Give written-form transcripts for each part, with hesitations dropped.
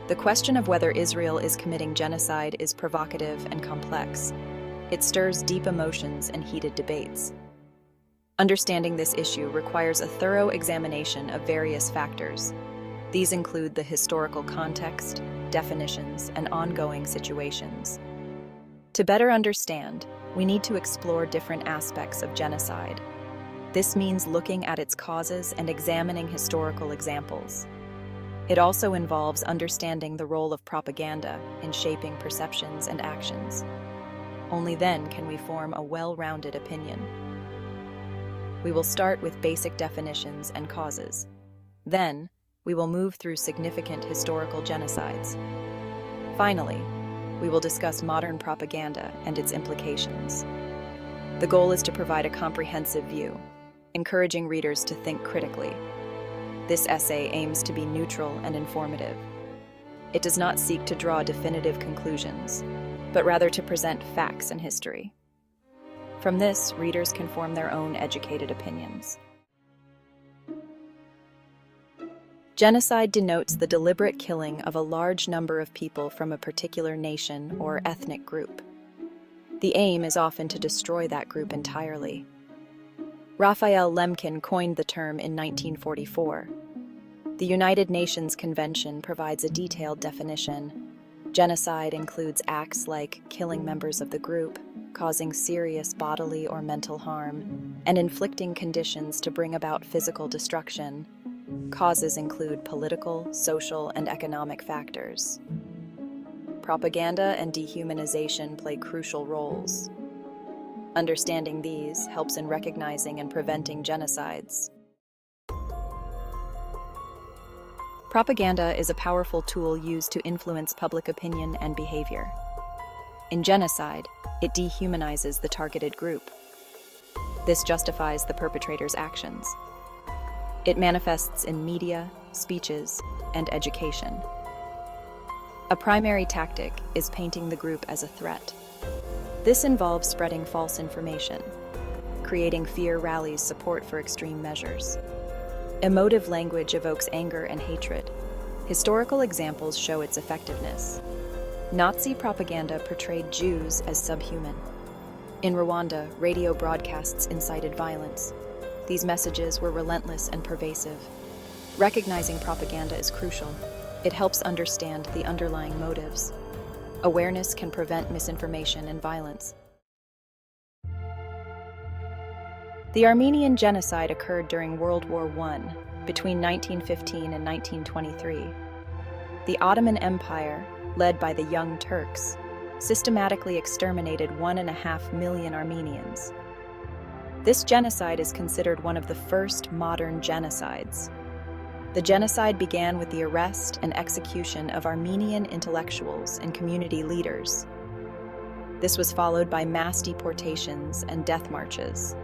The question of whether Israel is committing genocide is provocative and complex. It stirs deep emotions and heated debates. Understanding this issue requires a thorough examination of various factors. These include the historical context, definitions, and ongoing situations. To better understand, we need to explore different aspects of genocide. This means looking at its causes and examining historical examples. It also involves understanding the role of propaganda in shaping perceptions and actions. Only then can we form a well-rounded opinion. We will start with basic definitions and causes. Then, we will move through significant historical genocides. Finally, we will discuss modern propaganda and its implications. The goal is to provide a comprehensive view, encouraging readers to think critically. This essay aims to be neutral and informative. It does not seek to draw definitive conclusions, but rather to present facts and history. From this, readers can form their own educated opinions. Genocide denotes the deliberate killing of a large number of people from a particular nation or ethnic group. The aim is often to destroy that group entirely. Raphael Lemkin coined the term in 1944. The United Nations Convention provides a detailed definition. Genocide includes acts like killing members of the group, causing serious bodily or mental harm, and inflicting conditions to bring about physical destruction. Causes include political, social, and economic factors. Propaganda and dehumanization play crucial roles. Understanding these helps in recognizing and preventing genocides. Propaganda is a powerful tool used to influence public opinion and behavior. In genocide, it dehumanizes the targeted group. This justifies the perpetrator's actions. It manifests in media, speeches, and education. A primary tactic is painting the group as a threat. This involves spreading false information, creating fear rallies support for extreme measures. Emotive language evokes anger and hatred. Historical examples show its effectiveness. Nazi propaganda portrayed Jews as subhuman. In Rwanda, radio broadcasts incited violence. These messages were relentless and pervasive. Recognizing propaganda is crucial. It helps understand the underlying motives. Awareness can prevent misinformation and violence. The Armenian Genocide occurred during World War I, between 1915 and 1923. The Ottoman Empire, led by the Young Turks, systematically exterminated 1.5 million Armenians. This genocide is considered one of the first modern genocides. The genocide began with the arrest and execution of Armenian intellectuals and community leaders. This was followed by mass deportations and death marches.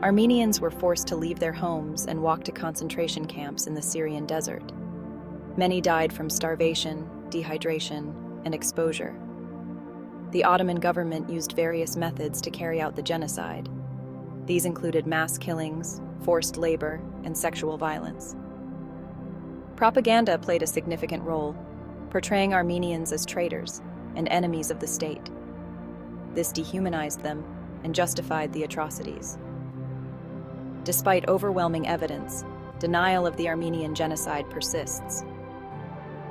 Armenians were forced to leave their homes and walk to concentration camps in the Syrian desert. Many died from starvation, dehydration, and exposure. The Ottoman government used various methods to carry out the genocide. These included mass killings, forced labor, and sexual violence. Propaganda played a significant role, portraying Armenians as traitors and enemies of the state. This dehumanized them and justified the atrocities. Despite overwhelming evidence, denial of the Armenian genocide persists.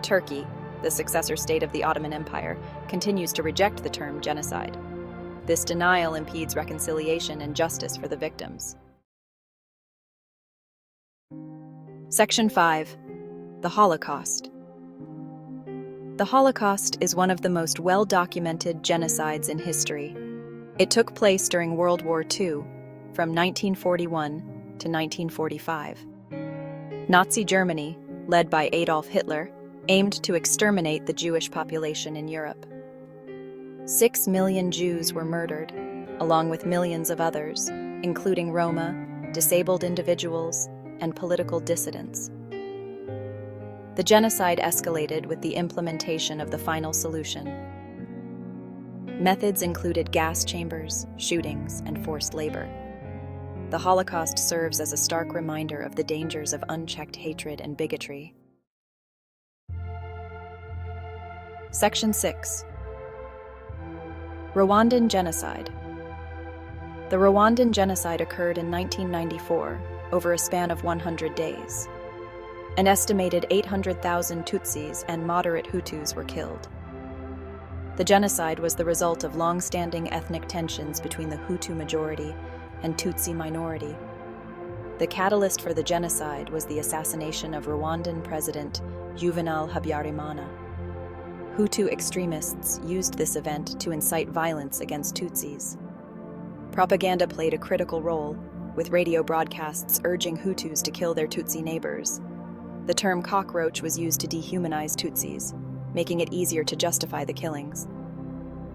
Turkey, the successor state of the Ottoman Empire, continues to reject the term genocide. This denial impedes reconciliation and justice for the victims. Section 5. The Holocaust. The Holocaust is one of the most well-documented genocides in history. It took place during World War II, from 1941 to 1945. Nazi Germany, led by Adolf Hitler, aimed to exterminate the Jewish population in Europe. 6 million Jews were murdered, along with millions of others, including Roma, disabled individuals, and political dissidents. The genocide escalated with the implementation of the final solution. Methods included gas chambers, shootings, and forced labor. The Holocaust serves as a stark reminder of the dangers of unchecked hatred and bigotry. Section 6. Rwandan Genocide. The Rwandan Genocide occurred in 1994, over a span of 100 days. An estimated 800,000 Tutsis and moderate Hutus were killed. The genocide was the result of long-standing ethnic tensions between the Hutu majority and Tutsi minority. The catalyst for the genocide was the assassination of Rwandan President Juvenal Habyarimana. Hutu extremists used this event to incite violence against Tutsis. Propaganda played a critical role, with radio broadcasts urging Hutus to kill their Tutsi neighbors. The term cockroach was used to dehumanize Tutsis, making it easier to justify the killings.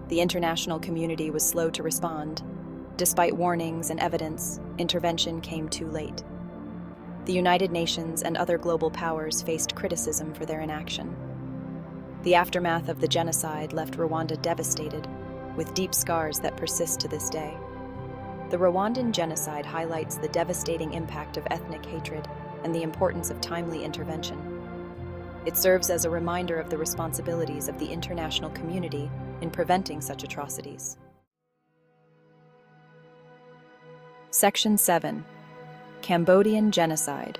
The international community was slow to respond. Despite warnings and evidence, intervention came too late. The United Nations and other global powers faced criticism for their inaction. The aftermath of the genocide left Rwanda devastated, with deep scars that persist to this day. The Rwandan genocide highlights the devastating impact of ethnic hatred and the importance of timely intervention. It serves as a reminder of the responsibilities of the international community in preventing such atrocities. Section 7. Cambodian Genocide.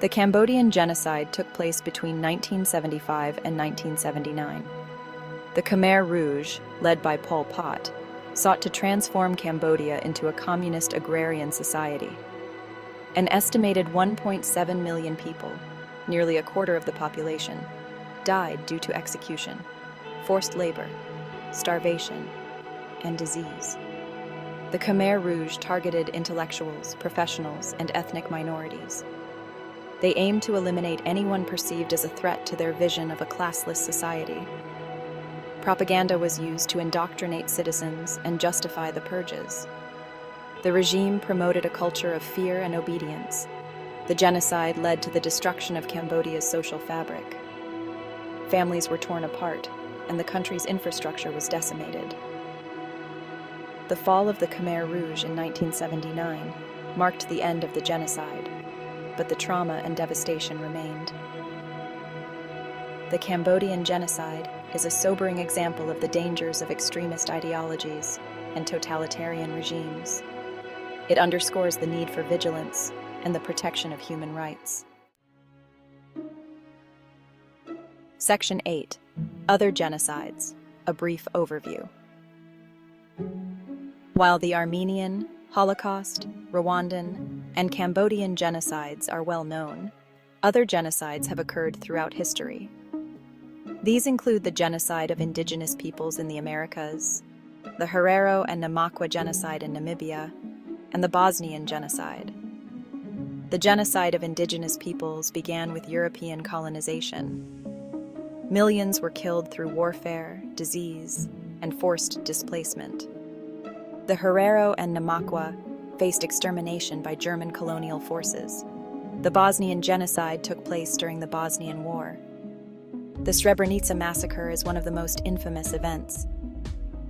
The Cambodian Genocide took place between 1975 and 1979. The Khmer Rouge, led by Pol Pot, sought to transform Cambodia into a communist agrarian society. An estimated 1.7 million people, nearly a quarter of the population, died due to execution, forced labor, starvation, and disease. The Khmer Rouge targeted intellectuals, professionals, and ethnic minorities. They aimed to eliminate anyone perceived as a threat to their vision of a classless society. Propaganda was used to indoctrinate citizens and justify the purges. The regime promoted a culture of fear and obedience. The genocide led to the destruction of Cambodia's social fabric. Families were torn apart, and the country's infrastructure was decimated. The fall of the Khmer Rouge in 1979 marked the end of the genocide, but the trauma and devastation remained. The Cambodian Genocide is a sobering example of the dangers of extremist ideologies and totalitarian regimes. It underscores the need for vigilance and the protection of human rights. Section 8. Other Genocides. A brief overview. While the Armenian, Holocaust, Rwandan, and Cambodian genocides are well known, other genocides have occurred throughout history. These include the genocide of indigenous peoples in the Americas, the Herero and Namakwa genocide in Namibia, and the Bosnian Genocide. The genocide of indigenous peoples began with European colonization. Millions were killed through warfare, disease, and forced displacement. The Herero and Namakwa faced extermination by German colonial forces. The Bosnian Genocide took place during the Bosnian War. The Srebrenica massacre is one of the most infamous events.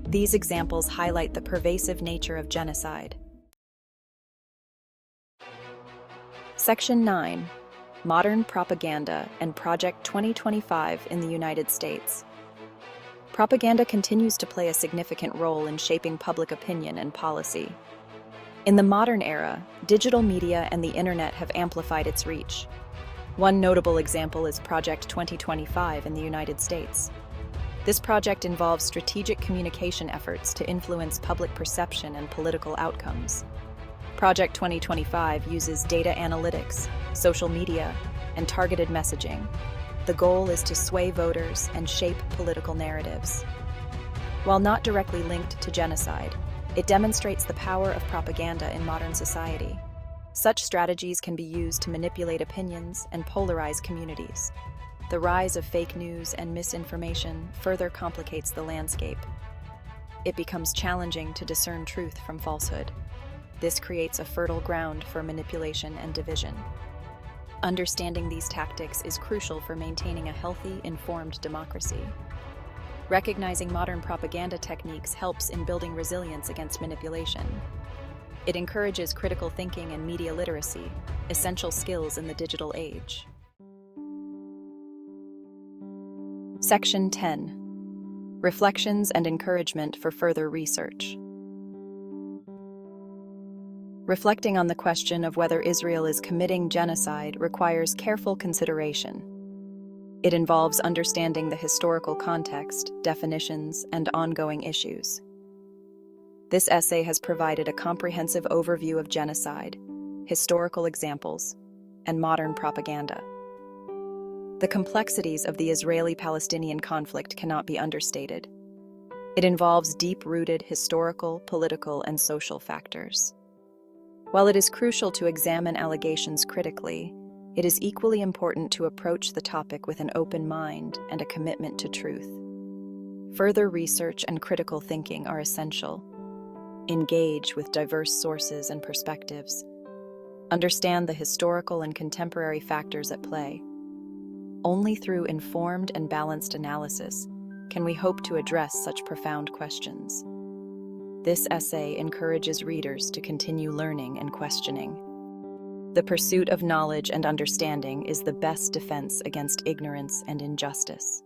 These examples highlight the pervasive nature of genocide. Section 9. Modern Propaganda and Project 2025 in the United States. Propaganda continues to play a significant role in shaping public opinion and policy. In the modern era, digital media and the internet have amplified its reach. One notable example is Project 2025 in the United States. This project involves strategic communication efforts to influence public perception and political outcomes. Project 2025 uses data analytics, social media, and targeted messaging. The goal is to sway voters and shape political narratives. While not directly linked to genocide, it demonstrates the power of propaganda in modern society. Such strategies can be used to manipulate opinions and polarize communities. The rise of fake news and misinformation further complicates the landscape. It becomes challenging to discern truth from falsehood. This creates a fertile ground for manipulation and division. Understanding these tactics is crucial for maintaining a healthy, informed democracy. Recognizing modern propaganda techniques helps in building resilience against manipulation. It encourages critical thinking and media literacy, essential skills in the digital age. Section 10. Reflections and encouragement for further research. Reflecting on the question of whether Israel is committing genocide requires careful consideration. It involves understanding the historical context, definitions, and ongoing issues. This essay has provided a comprehensive overview of genocide, historical examples, and modern propaganda. The complexities of the Israeli-Palestinian conflict cannot be understated. It involves deep-rooted historical, political, and social factors. While it is crucial to examine allegations critically, it is equally important to approach the topic with an open mind and a commitment to truth. Further research and critical thinking are essential. Engage with diverse sources and perspectives. Understand the historical and contemporary factors at play. Only through informed and balanced analysis can we hope to address such profound questions. This essay encourages readers to continue learning and questioning. The pursuit of knowledge and understanding is the best defense against ignorance and injustice.